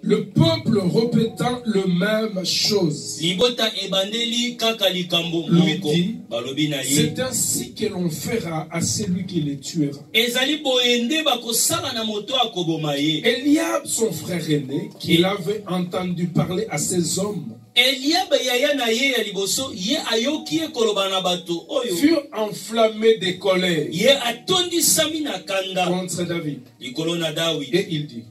Le peuple répétant le même chose. Lui dit, c'est ainsi que l'on fera à celui qui les tuera. Eliab, son frère aîné, qui avait entendu parler à ces hommes, furent enflammés de colère contre David. Et il dit,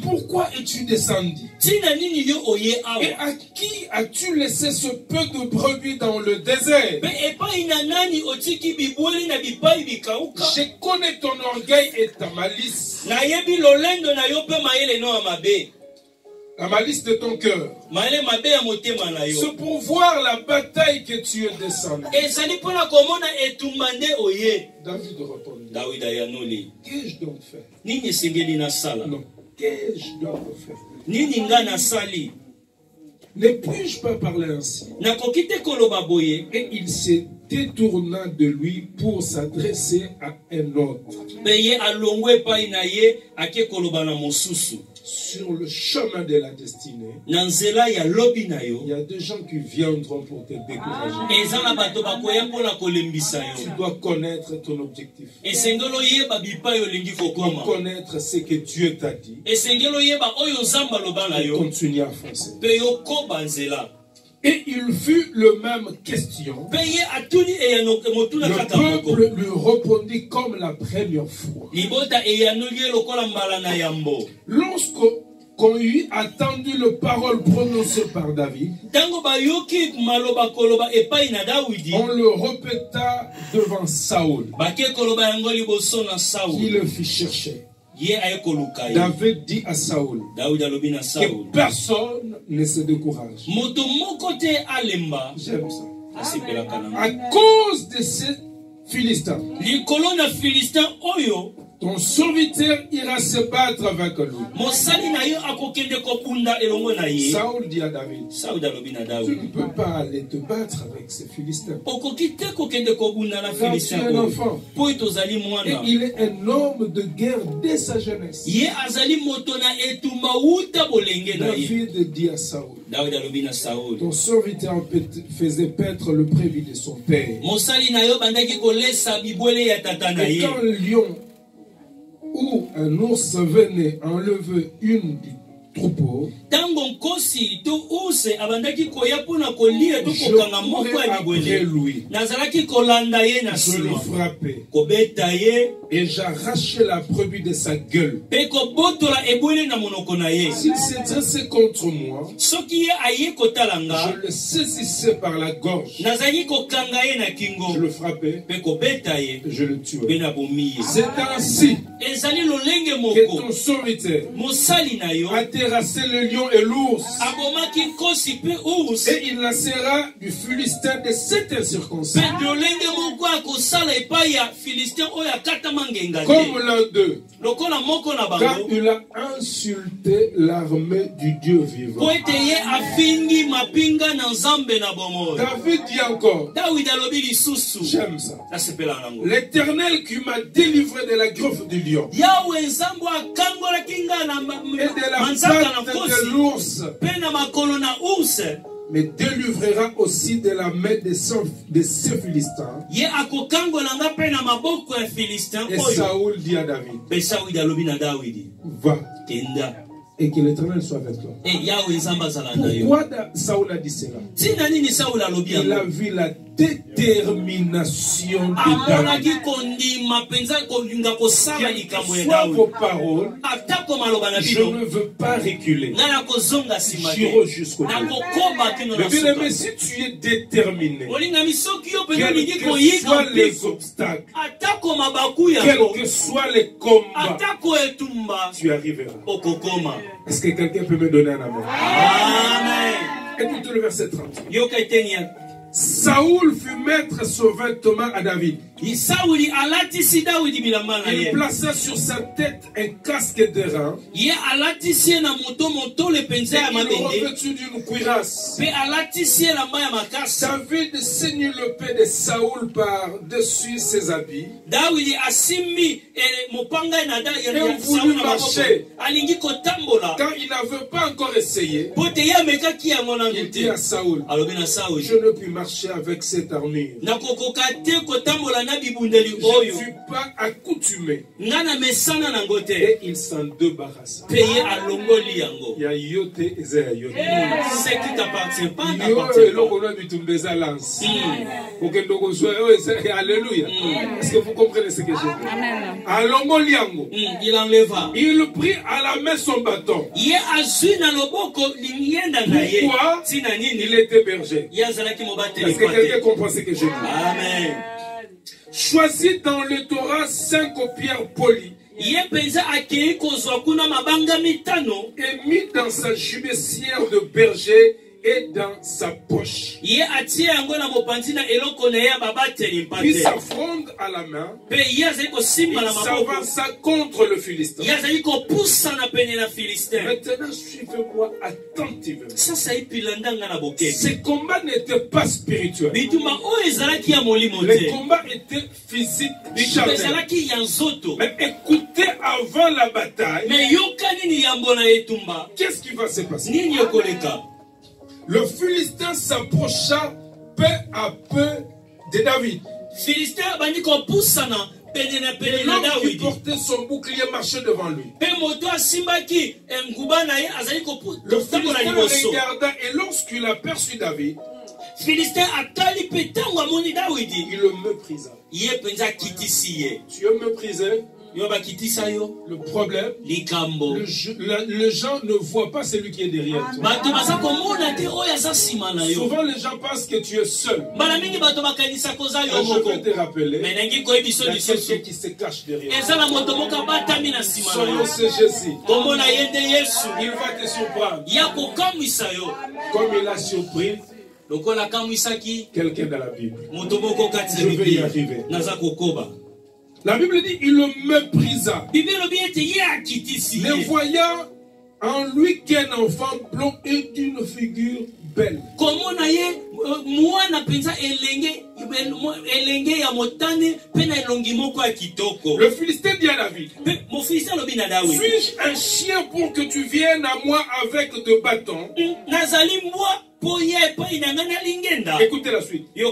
pourquoi es-tu descendu? Et à qui as-tu laissé ce peu de brebis dans le désert? Je connais ton orgueil et ta malice. La malice de ton cœur. C'est pour voir la bataille que tu es descendu. David répondit, qu'ai-je donc fait? Non, qu'ai-je donc fait? Ne puis-je pas parler ainsi? Et il se détourna de lui pour s'adresser à un autre. Sur le chemin de la destinée, il y a des gens qui viendront pour te décourager. Tu dois connaître ton objectif. Connaître ce que Dieu t'a dit. Et continuer à foncer. Et il fut le même question. Le peuple lui répondit comme la première fois. Lorsqu'on eut attendu la parole prononcée par David, on le répéta devant Saoul, qui le fit chercher. David dit à Saoul que personne ne se décourage. J'aime ça. À cause de ces Philistins, ton serviteur ira se battre avec lui. Saoul dit à David, tu ne peux pas aller te battre avec ces Philistins. Car tu es un enfant. Et il est un homme de guerre dès sa jeunesse. David dit à Saoul, ton serviteur faisait paître le prévu de son père. Et quand le lion ou un ours venait enlever une du troupeau, je courais après lui, je le frappais et j'arrachais la brebis de sa gueule. S'il s'est dressé contre moi, je le saisissais par la gorge, je le frappais et je le tuais. C'est ainsi que ton serviteur a terrassé le lion et l'ours, et il lancera du Philistin de cette circonstance comme l'un d'eux, car il a insulté l'armée du Dieu vivant. David dit encore, j'aime ça, l'Éternel qui m'a délivré de la griffe du lion et de la patte de l'ours me délivrera aussi de la main de ces Philistins. Et Saoul dit à David, va, et que l'Éternel soit avec toi. Pourquoi Saoul a dit cela? Il a vu la détermination de David. Quelles soient vos paroles, je ne veux pas reculer. J'irai jusqu'au bout. Mais bien aimé, si tu es déterminé, quels que soient les obstacles, quels que soient les combats, tu arriveras. Est-ce que quelqu'un peut me donner un amen? Amen. Écoutez le verset 30. Saoul fut mettre son vêtement à David. Il plaça sur sa tête un casque d'airain. Et il revêtu d'une cuirasse. David saignit le paix de Saoul par-dessus ses habits. Et voulut marcher. Quand il n'avait pas encore essayé, il dit à Saoul, je ne puis marcher avec cette armure. Je ne suis pas accoutumé. Et il s'en débarrasse. Il y a yote et yote. Ce qui t'appartient pas Alléluia. Est-ce que vous comprenez ce que je dis? Il enleva. Il prit à la main son bâton. Pourquoi? Il était berger. Est-ce que quelqu'un comprend ce que je dis? Amen. Choisit dans le Torah 5 pierres polies. Et mis dans sa gibecière de berger et dans sa poche. Il s'affronte à la main. Il s'avança contre le Philistin. Maintenant, suivez-moi attentivement. Ce combat n'était pas spirituel. Le combat était physique, charnel. Mais écoutez avant la bataille. Qu'est-ce qui va se passer? Le Philistin s'approcha peu à peu de David. L'homme qui portait son bouclier marchait devant lui. Le Philistin le regarda et lorsqu'il aperçut David, il le méprisa. Tu es méprisé. Le problème, les gens ne voient pas celui qui est derrière toi. Souvent les gens pensent que tu es seul. Et je veux te rappeler, il y a quelqu'un qui se cache derrière toi. Son nom c'est Jésus. Il va te surprendre. Comme il a surpris quelqu'un dans la Bible. Je vais y arriver. La Bible dit il le méprisa. Ne voyant en lui qu'un enfant blond et d'une figure belle. Le Philistin dit à David, suis-je un chien pour que tu viennes à moi avec de bâtons? Écoutez la suite. Et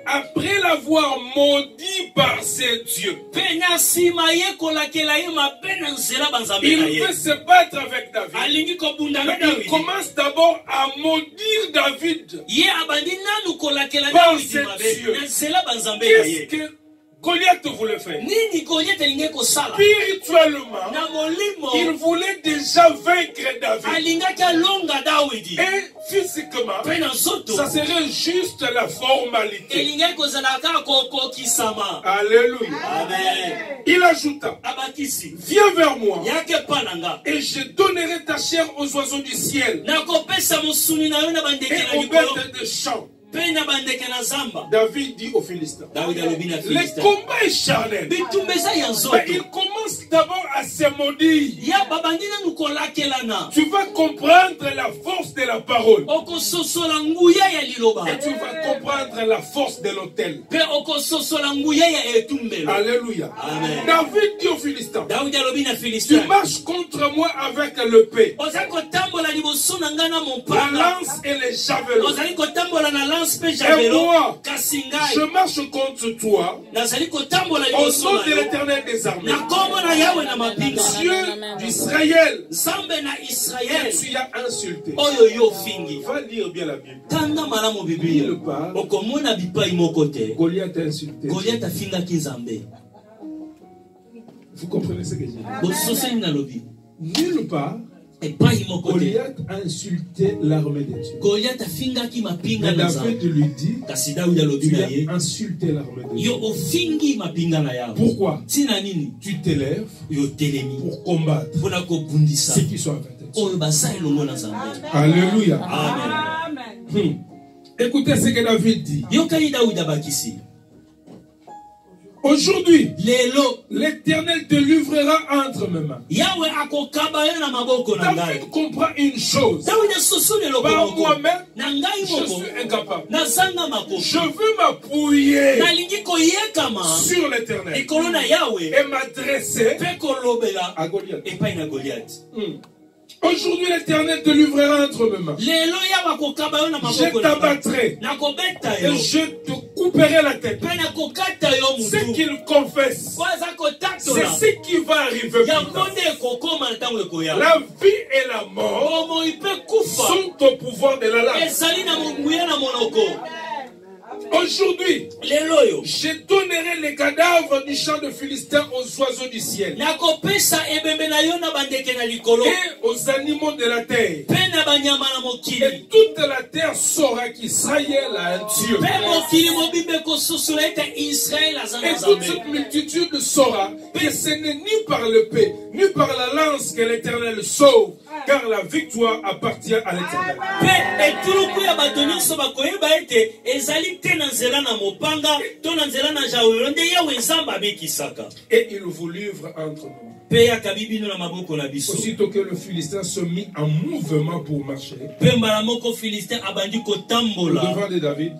après l'avoir maudit par ses dieux, il veut se battre avec David. Il commence d'abord à maudire David par ses dieux. Qu'est-ce que Goliath voulait faire? Spirituellement, il voulait déjà vaincre David. Et physiquement, ça serait juste la formalité. Alléluia. Amen. Il ajouta, viens vers moi et je donnerai ta chair aux oiseaux du ciel et aux bêtes de champ. David dit aux Philistins, le combat est charnel. Mais il commence d'abord à se maudire. Tu vas comprendre la force de la parole. Et tu vas comprendre la force de l'autel. Alléluia. Amen. David dit aux Philistins, tu marches contre moi avec l'épée, la lance et les javelots. Et moi, je marche contre toi au nom de l'Éternel des armées, Dieu d'Israël, que tu as insulté. Va lire bien la Bible. Nulle part, Goliath a insulté. Vous comprenez ce que je dis? Nulle part, Goliath a insulté l'armée de Dieu. Mais David lui dit, tu as insulté l'armée de Dieu. Pourquoi? Tu t'élèves pour combattre ceux qui sont avec toi. Alléluia. Amen. Écoutez ce que David dit. Aujourd'hui, l'Éternel te livrera entre mes mains. David comprend une chose. Par moi-même, je suis incapable. Je veux m'appuyer sur l'Éternel et m'adresser à Goliath. Aujourd'hui, l'Éternel te livrera entre mes mains. Je t'abattrai et je te couperai la tête. Ce qu'il confesse, c'est ce qui va arriver. La vie et la mort sont au pouvoir de la langue. Aujourd'hui, je donnerai les cadavres du champ de Philistins aux oiseaux du ciel et aux animaux de la terre. Et toute la terre saura qu'Israël a un Dieu. Et toute cette multitude saura que ce n'est ni par l'épée, ni par la lance que l'Éternel sauve, car la victoire appartient à l'Éternel. Et il vous livre entre nous. Aussitôt que le Philistin se mit en mouvement pour marcher, devant de David,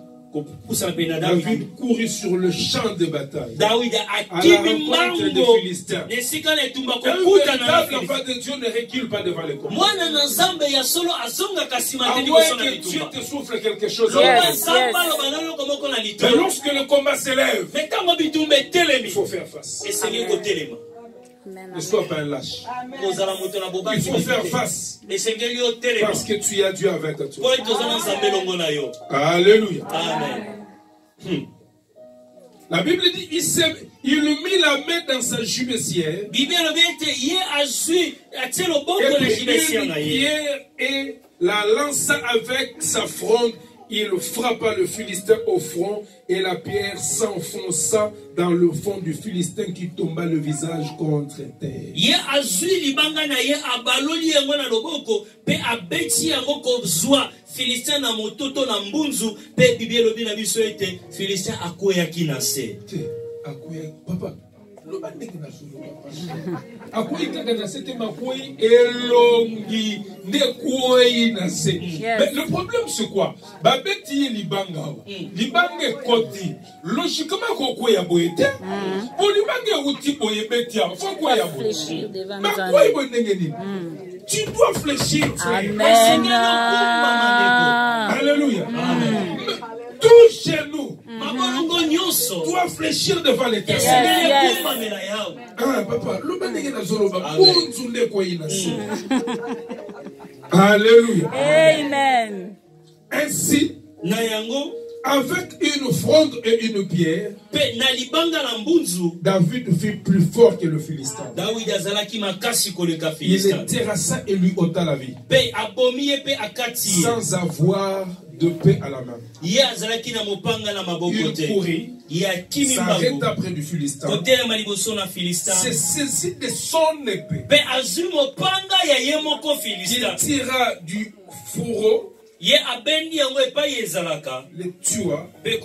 David courut sur le champ de bataille à la rencontre des Philistins. Un véritable enfant de Dieu ne recule pas devant les combats. À moins que Dieu te souffle quelque chose. Mais lorsque le combat s'élève, il faut faire face. Ne sois pas un lâche. Il faut faire face. Parce que tu as Dieu avec toi. Alléluia. Amen. La Bible dit, il mit la main dans sa gibecière. Et puis il pierre et la lança avec sa fronde. Il frappa le Philistin au front et la pierre s'enfonça dans le fond du Philistin qui tomba le visage contre terre. Papa. Mais le problème c'est quoi? Babeti libanga. Libanga koti. Logiquement quoi ya boyete? Pour libanga uti boyebeti ya faut quoi ya boyete? Mais quoi ya boyete? Tu dois fléchir. Amen. Alléluia. Tout chez nous doit fléchir devant l'Éternel. Ah, papa, alléluia. Amen. Ainsi, avec une fronde et une pierre, David fut plus fort que le Philistin. Il le terrassa et lui ôta la vie, sans avoir de paix à la main. Il courit, s'arrêta près du Philistin, se saisit de son épée, il tira du fourreau, le tua et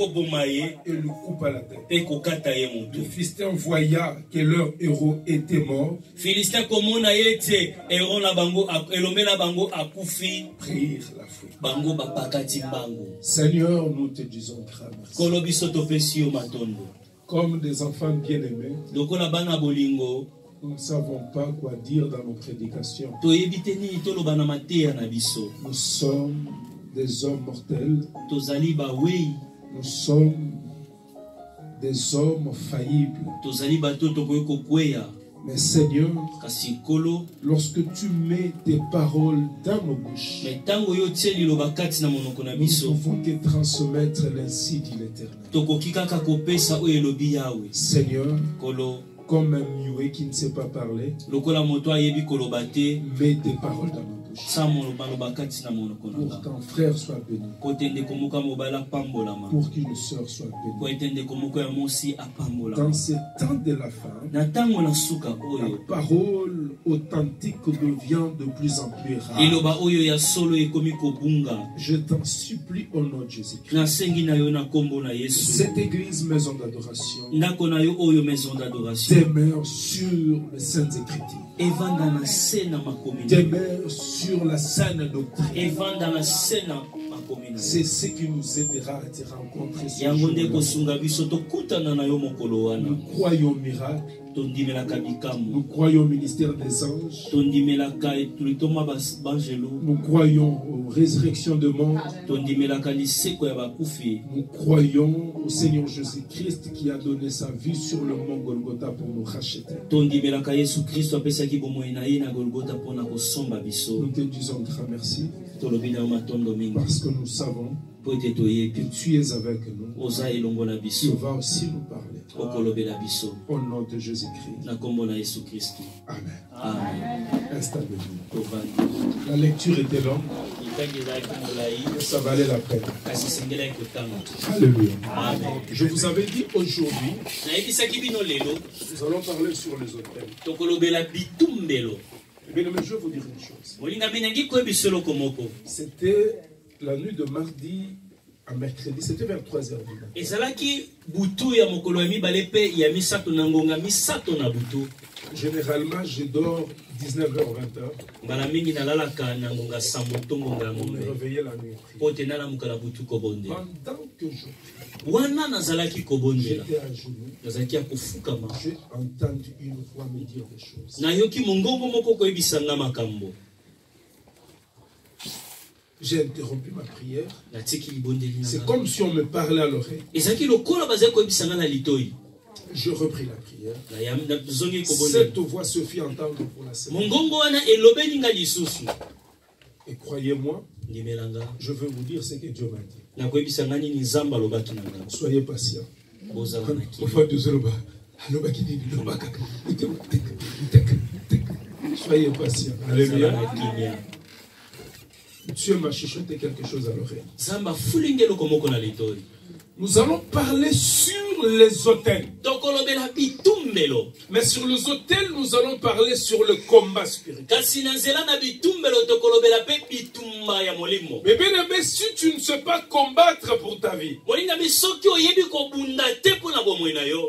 le coupa la tête. Le Philistin voya que leur héros était mort. Prirent la fuite. Seigneur, nous te disons grâce. Comme des enfants bien-aimés, nous ne savons pas quoi dire dans nos prédications. Nous sommes des hommes mortels. Nous sommes des hommes faillibles. Mais Seigneur, lorsque tu mets tes paroles dans nos bouches, nous pouvons que transmettre l'ainsi dit l'Éternel. Seigneur, comme un muet qui ne sait pas parler, mets tes paroles dans nos bouches. bouche. Pour qu'un frère soit béni. Pour qu'une sœur soit bénie. Dans ces temps de la fin, la parole authentique devient de plus en plus rare. Je t'en supplie au nom de Jésus-Christ. Cette église maison d'adoration demeure sur les saintes écritures. Demeure sur la saine doctrine. C'est ce qui nous aidera à te rencontrer ce jour. Nous croyons au miracle. Nous croyons au ministère des anges. Nous croyons aux résurrections de mort. Nous croyons au Seigneur Jésus-Christ qui a donné sa vie sur le mont Golgotha pour nous racheter. Nous te disons grand merci parce que nous savons que tu es avec nous. Tu vas aussi nous parler. Au nom de Jésus-Christ. Amen. Installez-vous. La lecture était longue. Ça valait la peine. Alléluia. Je vous avais dit aujourd'hui, nous allons parler sur les autels. Mais je vais vous dire une chose. C'était la nuit de mardi à mercredi, c'était vers 3h du matin. Généralement, je dors 19h, 20h. On me réveillait la nuit. Pendant que j'étais à genoux, j'ai entendu une voix me dire des choses. J'ai interrompu ma prière. C'est comme si on me parlait à l'oreille. Je repris la prière. Cette voix se fit entendre pour la semaine. Et croyez-moi, je veux vous dire ce que Dieu m'a dit. Soyez patient. Soyez patient. Alléluia. Dieu m'a chuchoté quelque chose à l'oreille. Nous allons parler sur les autels. Mais sur les autels, nous allons parler sur le combat spirituel. Mais bien aimé, si tu ne sais pas combattre pour ta vie,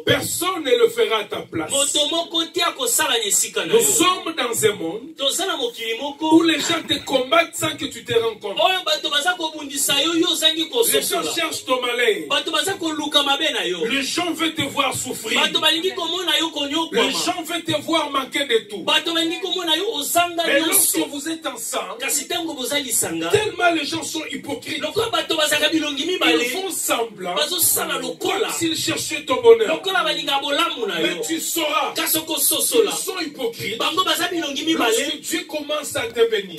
personne ne le fera à ta place. Nous sommes dans un monde où les gens te combattent sans que tu te rends compte. Les gens cherchent ton malheur. Les gens veulent te voir souffrir. Les gens veulent te voir manquer de tout. Et lorsque vous êtes ensemble, tellement les gens sont hypocrites, ils font semblant comme s'ils cherchaient ton bonheur. Mais tu sauras qu'ils sont hypocrites lorsque Dieu commence à te bénir.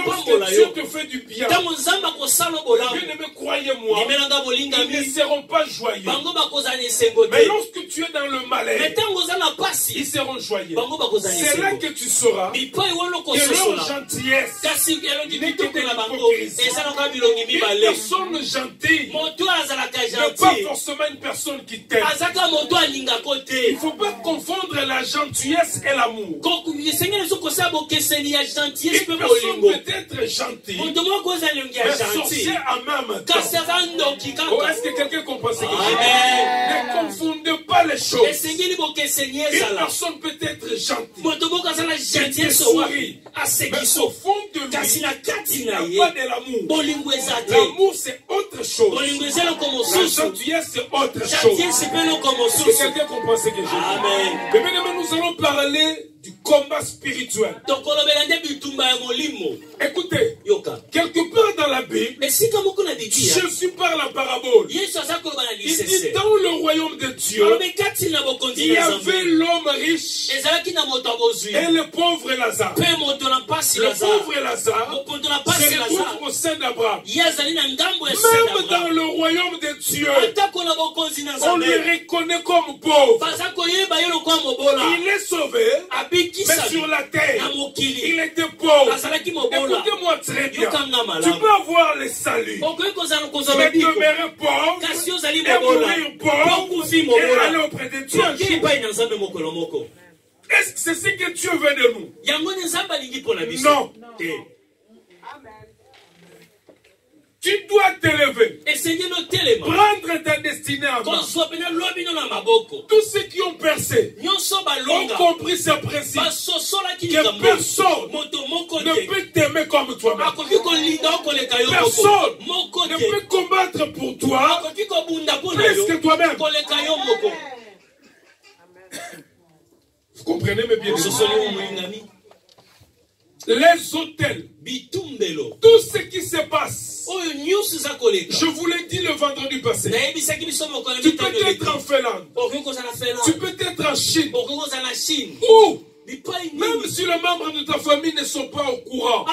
Lorsque Dieu te fait du bien, bien aimé, croyez-moi, ils ne seront pas joyeux. Mais lorsque tu es dans le malheur, ils seront joyeux. C'est là que tu sauras que leur gentillesse n'est que de l'hypocrisie. Une personne gentille n'est pas forcément une personne qui t'aime. Il ne faut pas confondre la gentillesse et l'amour. Une personne peut être gentille, mais sorcière en même temps. Oh, est-ce que quelqu'un comprend ce que je dis? Ne confondez pas les choses. Une personne peut être gentille, qui sourit, mais au fond de lui, il n'a pas de l'amour. L'amour, c'est autre chose. La gentillesse, c'est autre chose. Est-ce que quelqu'un comprend ce que je dis? Mais maintenant, nous allons parler du combat spirituel. Écoutez, quelque part dans la Bible, Jésus parle la parabole. Il dit dans le royaume de Dieu, il y avait l'homme riche et le pauvre Lazare. Le pauvre Lazare se retrouve au sein d'Abraham. Même dans le royaume de Dieu, on le reconnaît comme pauvre. Il est sauvé, mais sur la terre, il était pauvre. Écoutez-moi très bien. Tu peux avoir le salut, mais demeurer pauvre, et mourir pauvre, et aller auprès de Dieu. Est-ce que c'est ce que Dieu veut de nous? Non. Tu dois t'élever. Prendre ta destinée en main. Tous ceux qui ont percé ont compris ce principe que personne ne peut t'aimer comme toi-même. Personne ne peut combattre pour toi plus que toi-même. Vous comprenez mes bien-aimés? Les hôtels, tout ce qui se passe, je vous l'ai dit le vendredi passé, tu peux être en Finlande, tu peux être en Chine, ou même si les membres de ta famille ne sont pas au courant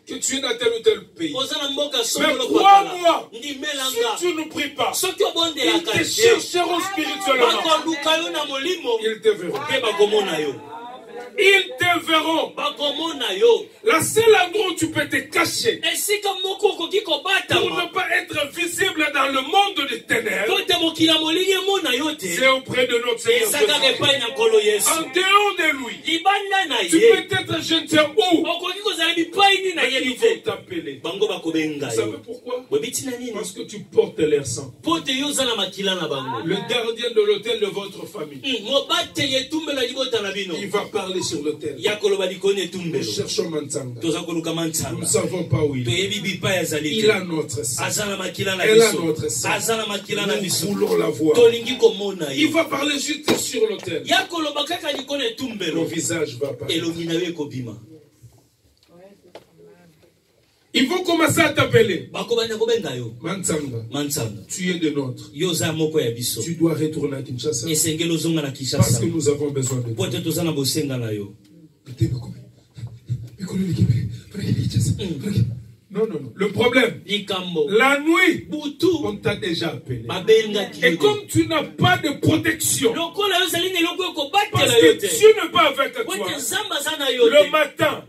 que tu es dans tel ou tel pays. Mais crois-moi, si tu ne pries pas, ils te chercheront spirituellement. Ils te verront. Ils te verront. La seule endroit où tu peux te cacher pour ne pas être visible dans le monde des ténèbres, c'est auprès de notre Seigneur. En dehors de lui, tu peux être jeté où? Mais ils vont t'appeler. Vous savez pourquoi? Parce que tu portes leur sang. Le gardien de l'hôtel de votre famille, il va parler sur l'autel. Nous cherchons Mantsanga. Nous ne savons pas où il est. Il a notre sang. Elle a notre sang. Nous voulons la voir. Il va parler juste sur l'autel. Mon visage va parler. Ils vont commencer à t'appeler. Mantsanga, tu es de nôtre. Tu dois retourner à Kinshasa. Parce que nous avons besoin de toi. Non, non, non. Le problème, la nuit, on t'a déjà appelé. Et comme tu n'as pas de protection, parce que Dieu n'est pas avec toi, le matin,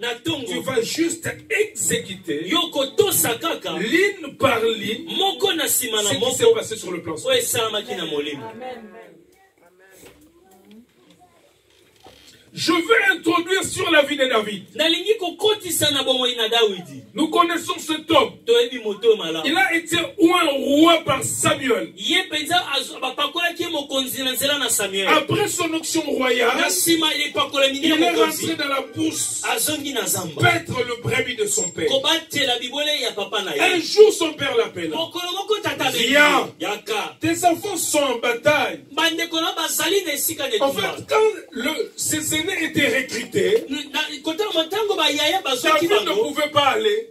tu vas juste exécuter ligne par ligne ce qui s'est passé sur le plan. Je vais introduire sur la vie de David. Nous connaissons cet homme. Il a été un roi par Samuel. Après son onction royale, il est rentré dans la bourse, paître le brebis de son père. Un jour, son père l'appelle. Viens, tes enfants sont en bataille. En fait, quand ses aînés étaient recrutés, David ne pouvait pas aller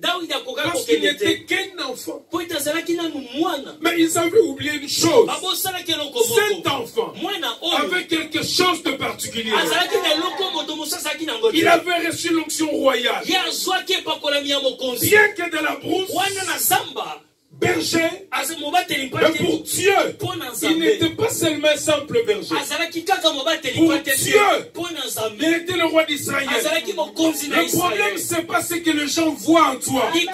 parce qu'il n'était qu'un enfant. Mais ils avaient oublié une chose. Cet enfant avait quelque chose de particulier. Il avait reçu l'onction royale. Bien que de la brousse, berger, mais pour Dieu, il n'était pas seulement un simple berger. Pour Dieu, il était le roi d'Israël. Le problème, c'est pas ce que les gens voient en toi. Le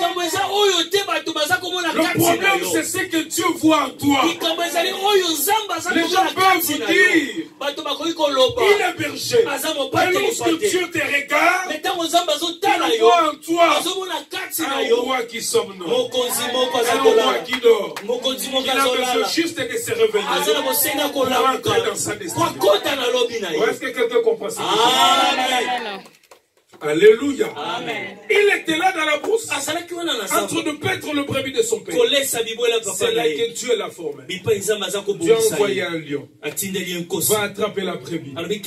problème, c'est ce que Dieu voit en toi. Les gens peuvent vous dire, il est berger. Et lorsque Dieu te regarde, il voit en toi un roi qui somnole. Un roi qui dort. Il a besoin juste de se réveiller pour rentrer dans sa destinée. Est-ce que quelqu'un comprend ça? Amen. Alléluia. Amen. Il était là dans la brousse, en train de paître le brebis de son père. C'est là que Dieu l'a formé. Dieu a envoyé un lion. Va attraper la brebis. David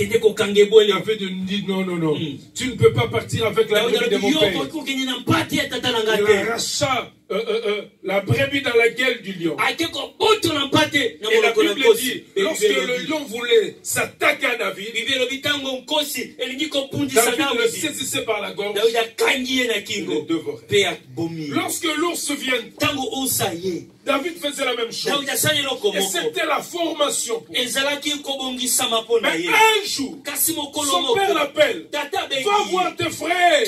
dit non, non, non. Tu ne peux pas partir avec la brebis de mon père. Il arracha la brebis dans la gueule du lion. Et la Bible dit, lorsque le lion voulait s'attaquer à David, David le saisissait par la gorge et le dévorait. Lorsque l'ours vient, David faisait la même chose. Et c'était la formation pour lui. Mais un jour, son père l'appelle. Va voir tes frères.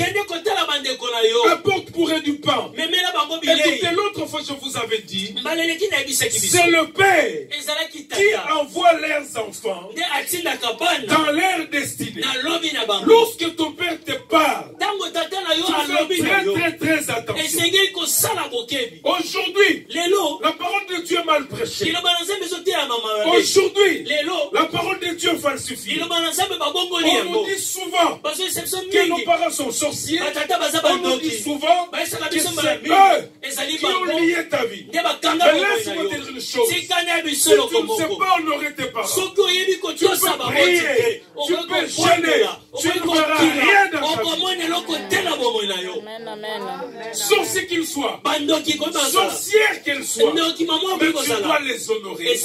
Apporte pour eux du pain. Écoutez, l'autre fois je vous avais dit, c'est le père qui envoie leurs enfants dans leur destinée. Lorsque ton père te parle, tu fais très très attention. Aujourd'hui, la parole de Dieu est mal prêchée. Aujourd'hui, la parole de Dieu est falsifiée. On nous dit souvent que nos parents sont sorciers. On nous dit souvent que c'est eux qui ont lié ta vie. Mais laisse-moi dire une chose. Si tu ne sais pas honorer tes parents, tu peux prier, tu peux gêner, tu ne verras rien dans ta vie. Sorcier qu'ils soient, sorcière qu'elles soient, mais tu dois les honorer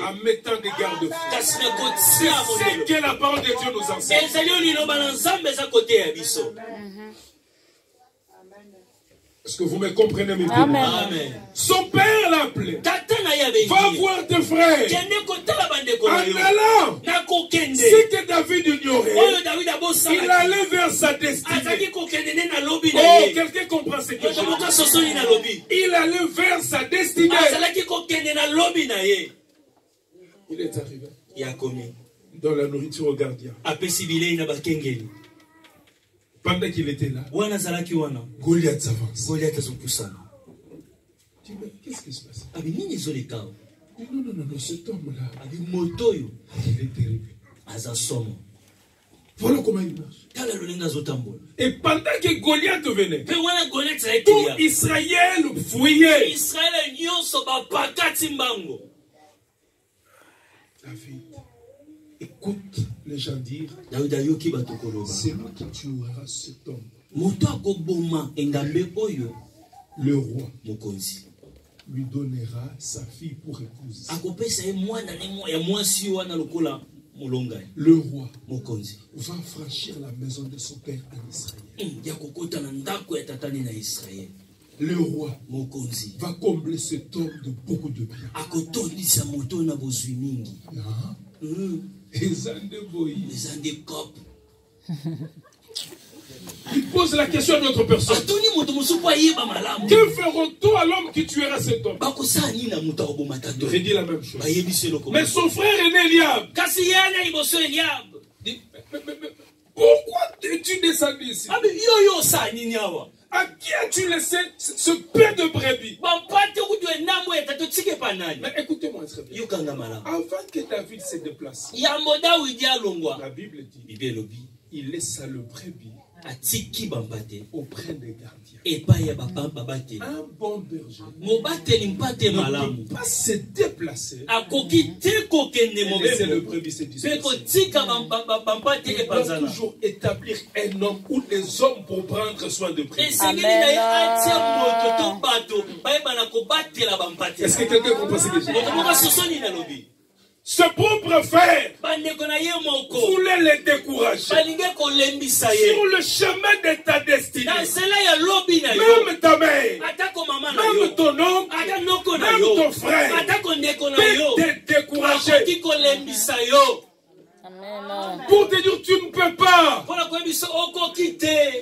en mettant des garde-fous. C'est ce que la parole de Dieu nous enseigne. Est-ce que vous me comprenez, mes Amen. Amen. Son père l'a appelé. Va voir tes frères. En allant, c'est que David ignorait. Il allait vers sa destinée. Oh, quelqu'un comprend ce que je dis. Il allait vers sa destinée. Il est arrivé dans la nourriture au gardien. Pendant qu'il était là, Goliath s'avance. Tu dis, mais qu'est-ce qui se passe? Non, cet homme-là, il est terrible. Voilà comment il marche. Et pendant que Goliath venait, tout Israël fouillait. David, écoute les gens dire, c'est lui qui tuera cet homme. Le roi lui donnera sa fille pour épouse. Le roi va franchir la maison de son père en Israël. Le roi va combler cet homme de beaucoup de biens. Il pose la question à notre personne. Que feront-nous à l'homme qui tuera cet homme? Il dit la même chose. Mais son frère aîné Eliab dit, pourquoi es-tu descendu ici? À qui as-tu laissé ce peu de brebis? Mais écoutez-moi très bien. Avant que David se déplace, la Bible dit, il laissa le brebis auprès des gardiens. Un bon berger ne peut pas se déplacer et laisser le brebis se disperser. Il doit toujours établir un homme ou des hommes pour prendre soin de brebis. Est-ce que quelqu'un comprend ce que je dis? Ce propre frère voulait les décourager sur le chemin de ta destinée. Même ta mère, même ton oncle, même ton frère peut te décourager pour te dire tu ne peux pas.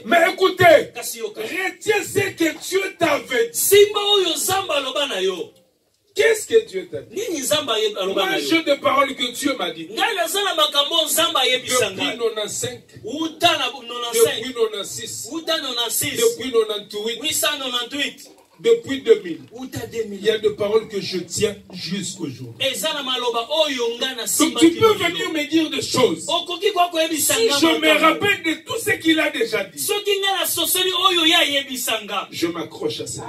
Mais écoutez, retiens ce que Dieu t'avait dit. Qu'est-ce que Dieu t'a dit? Moi, j'ai des paroles que Dieu m'a dit. Depuis 95, depuis 96, depuis 98, depuis 2000. Il y a des paroles que je tiens jusqu'aujourd'hui. Donc tu peux venir me dire des choses. Si je me rappelle de tout ce qu'il a déjà dit, je m'accroche à ça.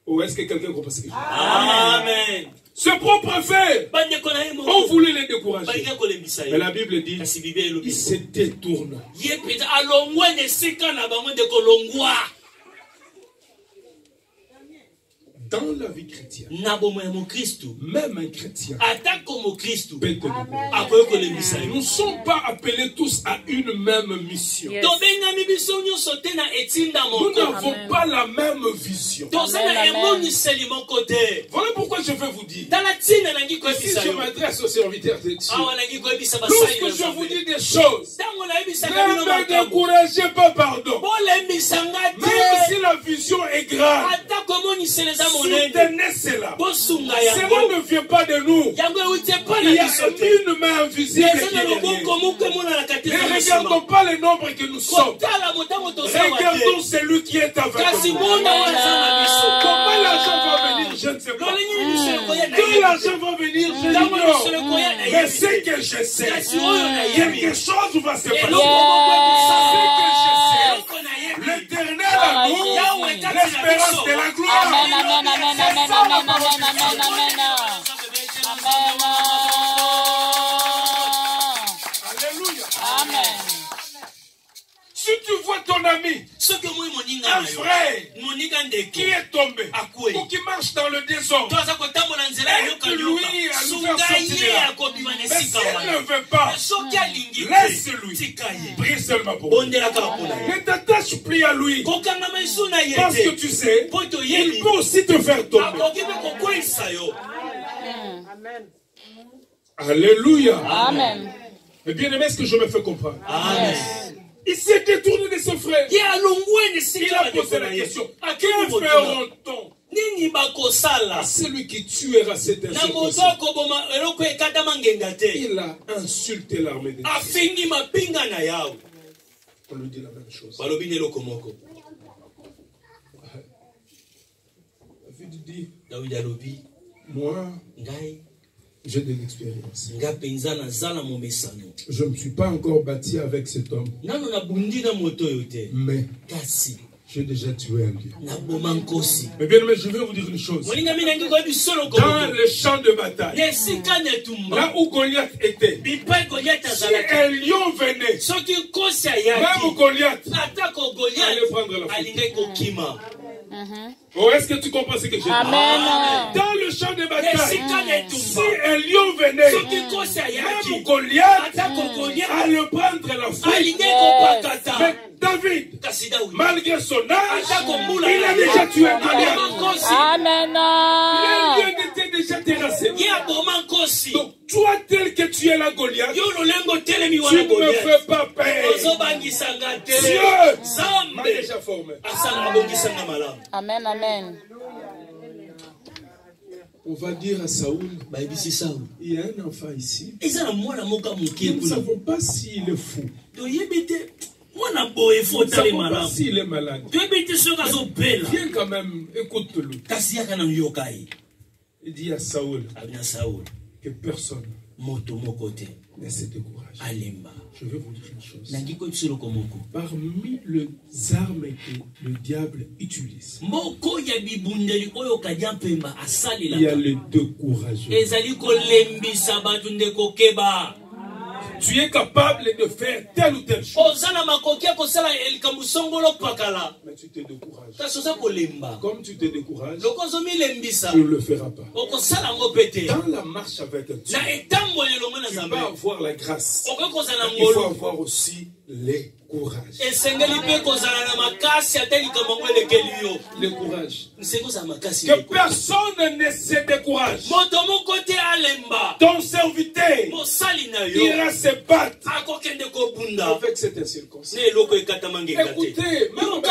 Ou est-ce que quelqu'un comprend ce que je dis? Amen. Ce propre frère, on voulait les décourager. Mais la Bible dit, il se détourne. dans la vie chrétienne, même un chrétien peut te libérer. Nous ne sommes pas appelés tous à une même mission. Yes. Nous n'avons pas la même vision. Voilà pourquoi je veux vous dire. Ici, je m'adresse aux serviteurs de Dieu. Lorsque je vous dis des choses, ne me découragez pas, pardon. Même si la vision est grave, soutenez cela. Cela ne vient pas de nous. Il y a une main invisible qui est derrière. Ne regardons pas le nombre que nous sommes. Regardons celui qui est avec nous. Comment l'argent va venir, je ne sais pas. Quand l'argent va venir, je l'ignore. Mais c'est que je sais. Quelque chose va se passer. C'est que je sais. L'Éternel amour, l'espérance de la gloire. Alléluia. Amen. Si tu vois ton ami, un frère qui est tombé ou qui marche dans le désordre, aide-lui à nous faire sortir de là. Mais s'il ne veut pas, laisse-lui. Prie seulement pour lui. Ne t'attache plus à lui. Parce que tu sais, il peut aussi te faire tomber. Alléluia. Amen. Mais bien aimé, est-ce que je me fais comprendre? Amen. Il s'est détourné de ses frères. Il a posé la question. À qui feront-on? À celui qui tuera cette insurrection. Il a insulté l'armée de Dieu. On lui dit la même chose. David dit, moi, j'ai de l'expérience. Je ne me suis pas encore bâti avec cet homme. Mais j'ai déjà tué un lion. Mais bien aimé, je vais vous dire une chose. Dans le champ de bataille, là où Goliath était, si un lion venait, même Goliath allait prendre la faute. Oh, est-ce que tu comprends ce que je dis? Dans le champ de bataille, si un lion venait, même Goliath allait prendre la faute. Mais David, malgré son âge, il a déjà tué Goliath. Amen. Le lion était déjà terrassé. Donc, toi tel que tu es la Goliath, tu ne me fais pas peur. Dieu m'a déjà formé. Amen, amen. On va dire à Saoul, il y a un enfant ici. Nous ne savons pas s'il est fou. Nous ne savons pas s'il est malade. Viens quand même, écoute-le. Il dit à Saoul que personne ne se décourage. Je vais vous dire une chose. Parmi les armes que le diable utilise, il y a le découragement. Tu es capable de faire telle ou telle chose. Mais tu te décourages. Comme tu te décourages, tu ne le feras pas. Dans la marche avec Dieu, tu vas avoir la grâce. Il faut avoir aussi les courage. Le courage. Que personne ne se décourage. Ton serviteur ira se battre avec cette circonstance. Écoutez, même